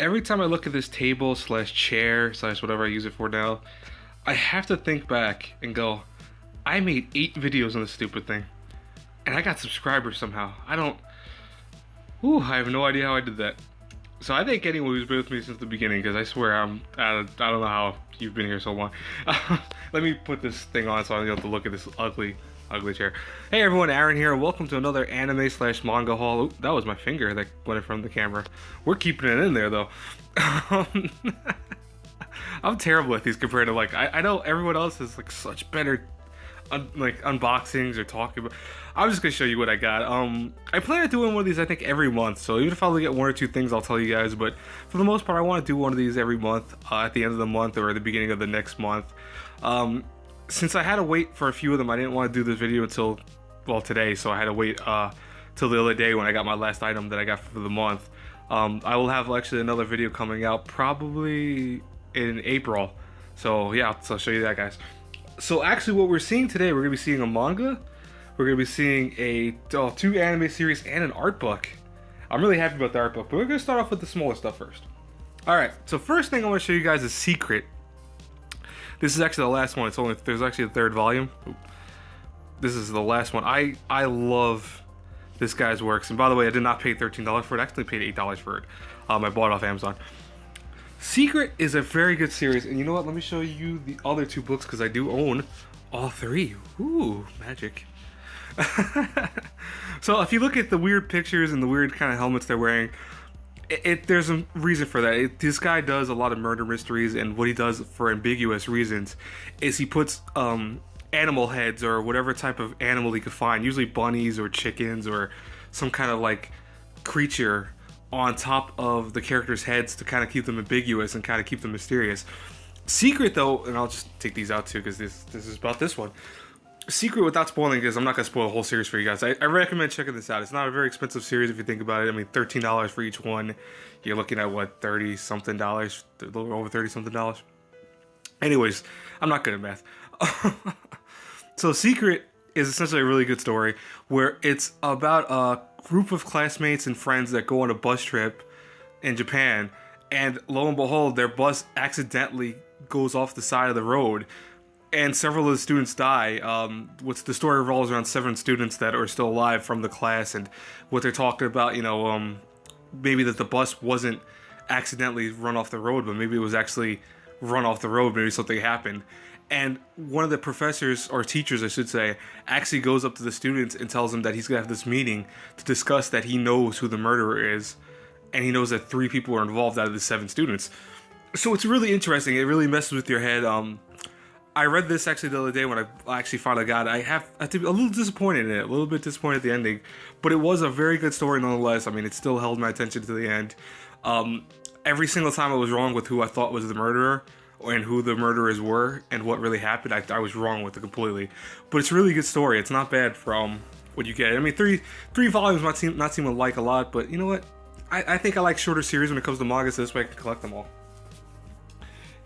every time I look at this table slash chair slash whatever I use it for now, I have to think back and go, I made 8 videos on this stupid thing. And I got subscribers somehow. I have no idea how I did that. So I thank anyone who's been with me since the beginning, because I swear I don't know how you've been here so long. Let me put this thing on so I don't have to look at this ugly chair. Hey everyone, Aaron here, and welcome to another anime slash manga haul. Ooh, that was my finger that went in front of the camera. We're keeping it in there though. I'm terrible at these compared to I know everyone else is like such better unboxings or talking about. I'm just gonna show you what I got. I plan on doing one of these I think every month, so even if I only get 1 or 2 things I'll tell you guys, but for the most part I want to do one of these every month, at the end of the month or at the beginning of the next month. Since I had to wait for a few of them, I didn't want to do this video until, well, today, so I had to wait till the other day when I got my last item that I got for the month. I will have actually another video coming out probably in April, so yeah, so I'll show you that, guys. So actually what we're seeing today, we're going to be seeing a manga, we're going to be seeing 2 anime series, and an art book. I'm really happy about the art book, but we're going to start off with the smaller stuff first. Alright, so first thing I want to show you guys is Secret. This is actually the last one. There's actually a 3rd volume. Ooh. This is the last one. I love this guy's works, and by the way, I did not pay $13 for it. I actually paid $8 for it. I bought it off Amazon. Secret is a very good series, and you know what? Let me show you the other 2 books because I do own all 3. Ooh, magic. So if you look at the weird pictures and the weird kind of helmets they're wearing, there's a reason for that. This guy does a lot of murder mysteries, and what he does for ambiguous reasons is he puts animal heads or whatever type of animal he could find, usually bunnies or chickens or some kind of creature, on top of the characters' heads to kind of keep them ambiguous and kind of keep them mysterious. Secret though, and I'll just take these out too because this is about this one. Secret, without spoiling, because I'm not going to spoil the whole series for you guys, I recommend checking this out. It's not a very expensive series if you think about it. I mean, $13 for each one. You're looking at, what, $30-something? A little over $30-something? Anyways, I'm not good at math. So Secret is essentially a really good story where it's about a group of classmates and friends that go on a bus trip in Japan, and lo and behold, their bus accidentally goes off the side of the road, and several of the students die. The story revolves around 7 students that are still alive from the class, and what they're talking about, maybe that the bus wasn't accidentally run off the road, but maybe it was actually run off the road, maybe something happened. And one of the professors, or teachers I should say, actually goes up to the students and tells them that he's gonna have this meeting to discuss that he knows who the murderer is, and he knows that 3 people are involved out of the 7 students. So it's really interesting. It really messes with your head. I read this actually the other day when I actually finally got it. I had to be a little disappointed in it, a little bit disappointed at the ending, but it was a very good story nonetheless. I mean, it still held my attention to the end. Every single time I was wrong with who I thought was the murderer, and who the murderers were, and what really happened, I was wrong with it completely. But it's a really good story. It's not bad from what you get. I mean, three volumes might not seem like a lot, but you know what? I think I like shorter series when it comes to manga, so this way I can collect them all.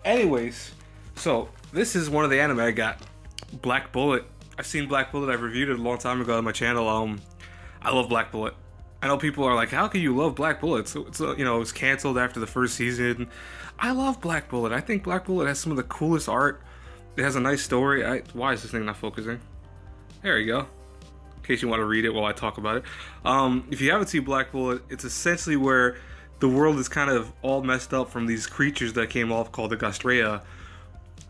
Anyways, so this is one of the anime I got, Black Bullet. I've seen Black Bullet. I've reviewed it a long time ago on my channel. I love Black Bullet. I know people are like, how can you love Black Bullet? So it's it was canceled after the 1st season. I love Black Bullet. I think Black Bullet has some of the coolest art. It has a nice story. Why is this thing not focusing? There you go. In case you want to read it while I talk about it. If you haven't seen Black Bullet, it's essentially where the world is kind of all messed up from these creatures that came off called the Gastrea,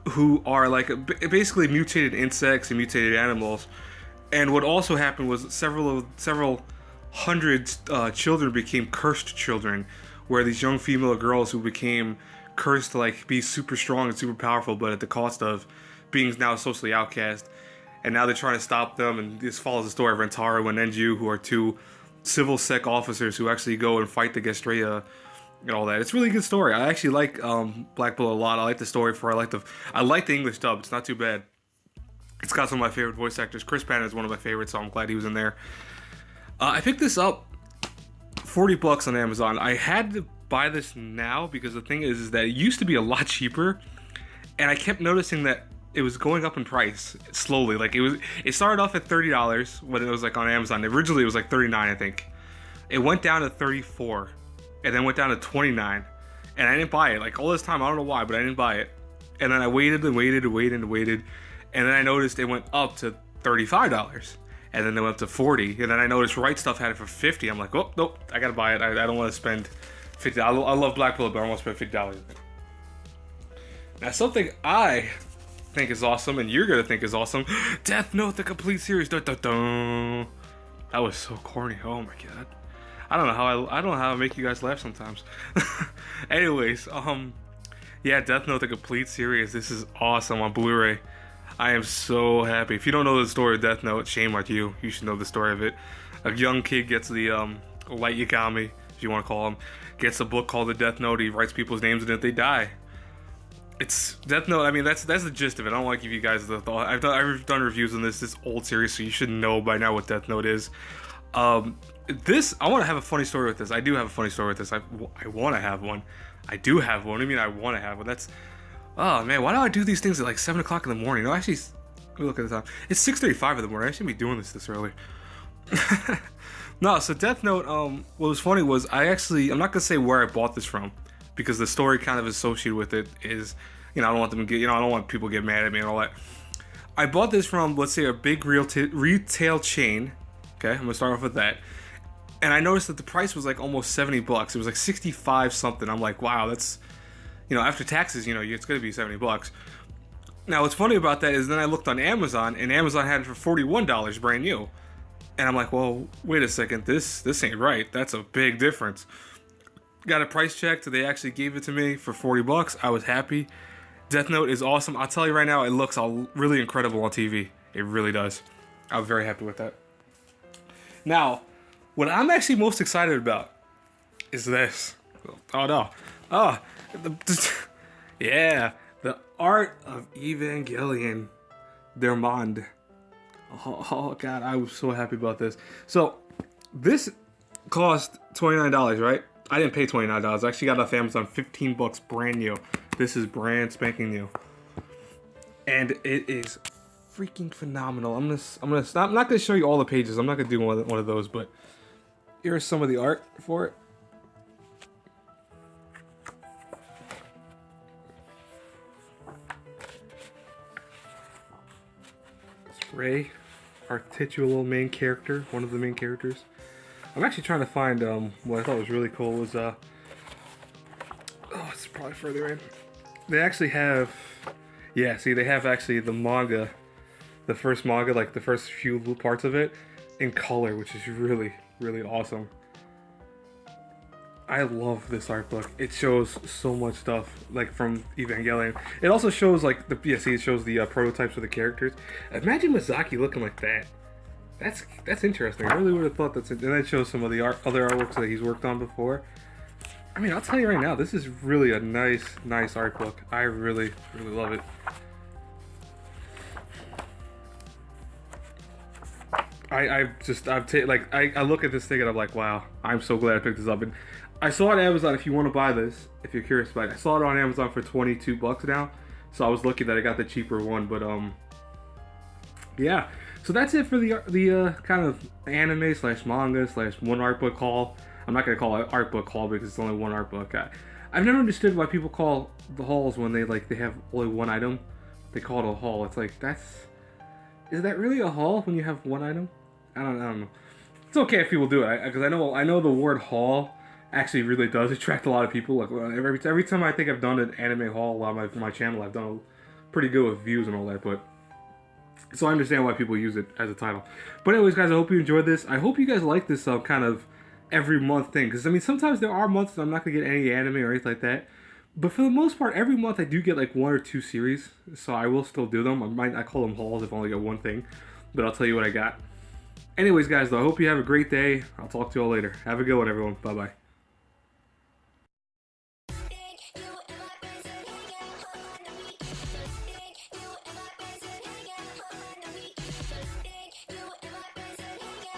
who are basically mutated insects and mutated animals. And what also happened was several hundred children became cursed children, where these young female girls who became cursed to be super strong and super powerful, but at the cost of being now socially outcast. And now they're trying to stop them, and this follows the story of Rentaro and Enju, who are 2 civil sec officers who actually go and fight the Gastrea and all that. It's a really good story. I actually like Black Bullet a lot. I like the story I like the English dub. It's not too bad. It's got some of my favorite voice actors. Chris Penn is one of my favorites, so I'm glad he was in there. I picked this up $40 on Amazon. I had to buy this now because the thing is that it used to be a lot cheaper, and I kept noticing that it was going up in price slowly. It started off at $30 when it was on Amazon. Originally it was $39, I think. It went down to $34, and then went down to $29, and I didn't buy it. Like all this time, I don't know why, but I didn't buy it. And then I waited and waited and waited and waited, and then I noticed it went up to $35, and then it went up to $40, and then I noticed Right Stuff had it for $50. I'm like, oh nope, I gotta buy it. I don't want to spend $50. I love Black Bullet, but I don't want to spend $50. Now something I think is awesome, and you're gonna think is awesome. Death Note, the complete series. Dun, dun, dun. That was so corny. Oh my god. I don't know how I make you guys laugh sometimes. Anyways, yeah, Death Note, the complete series. This is awesome on Blu-ray. I am so happy. If you don't know the story of Death Note, shame on you. You should know the story of it. A young kid gets the light Yagami, if you want to call him, gets a book called the Death Note. He writes people's names in it. They die. It's Death Note. I mean, that's the gist of it. I don't want to give you guys the thought. I've done reviews on this old series, so you should know by now what Death Note is. This, I want to have a funny story with this. I do have a funny story with this. I want to have one. I do have one. I mean, I want to have one. That's, oh man, why do I do these things at like 7 o'clock in the morning? No, actually, let me look at the time. It's 6:35 in the morning. I shouldn't be doing this early. No, so Death Note, what was funny was I'm not gonna say where I bought this from, because the story kind of associated with it is, I don't want them to get, I don't want people to get mad at me and all that. I bought this from, let's say, a big retail chain. Okay, I'm gonna start off with that. And I noticed that the price was like almost $70. It was like 65 something. I'm like, wow, that's, after taxes, it's gonna be $70. Now, what's funny about that is then I looked on Amazon, and Amazon had it for $41 brand new. And I'm like, well, wait a second, this ain't right. That's a big difference. Got a price check, so they actually gave it to me for $40. I was happy. Death Note is awesome. I'll tell you right now, it looks really incredible on TV. It really does. I was very happy with that. Now, what I'm actually most excited about is this. Oh no. Oh, yeah. The Art of Evangelion. Der Monde. Oh god, I was so happy about this. So, this cost $29, right? I didn't pay $29. I actually got it off Amazon, $15 brand new. This is brand spanking new. And it is freaking phenomenal. I'm gonna stop. I'm not gonna show you all the pages. I'm not gonna do one of those, but here's some of the art for it. It's Ray, our titular main character, one of the main characters. I'm actually trying to find what I thought was really cool was oh, it's probably further in. They actually have, yeah, see, they have actually the manga, the first manga, like the first few parts of it, in color, which is really, really awesome. I love this art book. It shows so much stuff, like from Evangelion. It also shows like it shows the prototypes of the characters. Imagine Mizaki looking like that. That's interesting. I really would have thought that's it. And that shows some of the other artworks that he's worked on before. I mean, I'll tell you right now, this is really a nice art book. I really, really love it. I look at this thing and I'm like, wow, I'm so glad I picked this up. And I saw it on Amazon. If you want to buy this, if you're curious about it, I saw it on Amazon for $22 now. So I was lucky that I got the cheaper one. But yeah. So that's it for the kind of anime / manga / one art book haul. I'm not gonna call it art book haul because it's only one art book. I've never understood why people call the hauls when they have only one item. They call it a haul. It's like, is that really a haul when you have one item? I don't know. It's okay if people do it, because I know the word haul actually really does attract a lot of people. Like every time I think I've done an anime haul on my channel, I've done pretty good with views and all that. But so I understand why people use it as a title. But anyways, guys, I hope you enjoyed this. I hope you guys like this kind of every month thing, because I mean sometimes there are months that I'm not gonna get any anime or anything like that. But for the most part, every month I do get like 1 or 2 series, so I will still do them. I call them hauls if I only get one thing, but I'll tell you what I got. Anyways, guys, though, I hope you have a great day. I'll talk to you all later. Have a good one, everyone. Bye-bye.